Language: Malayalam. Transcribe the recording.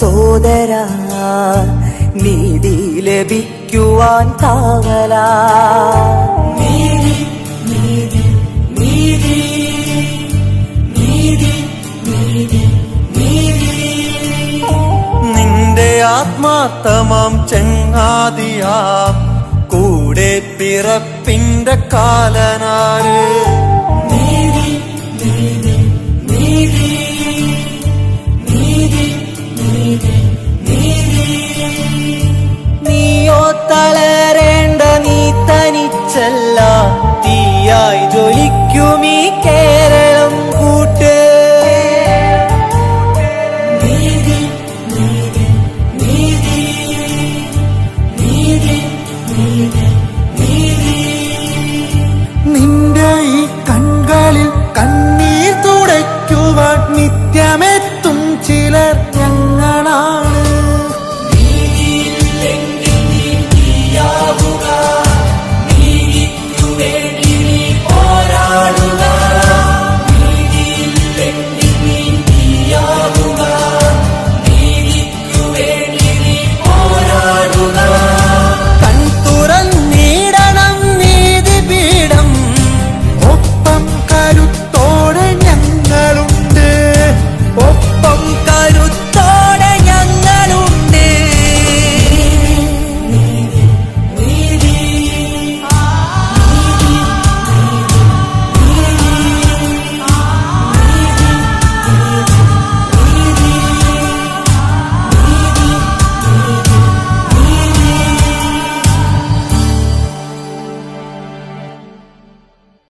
സോദര നീതി ലഭിക്കുവാൻ കാവല. നീതി നീതി നീതി നീതി നീതി നീതി. നിന്റെ ആത്മാർത്ഥമാം ചങ്ങാതിയാം കൂടെ പിറപ്പിന്റെ കാലനാര്. നീതി നീതി നീതി നീതി നീതി നീതി. നീയോ തളരേണ്ട, നീ തനിച്ചല്ല, തീയായി ജ്വലിക്കും ഈ കേരളം കൂട്ട്. നീതി നീതി നീതി നീതി നീതി നീതി. നിന്റെ ഈ കണ്ണുകളിൽ കണ്ണീർ തുടയ്ക്കുവാൻ നിത്യമേ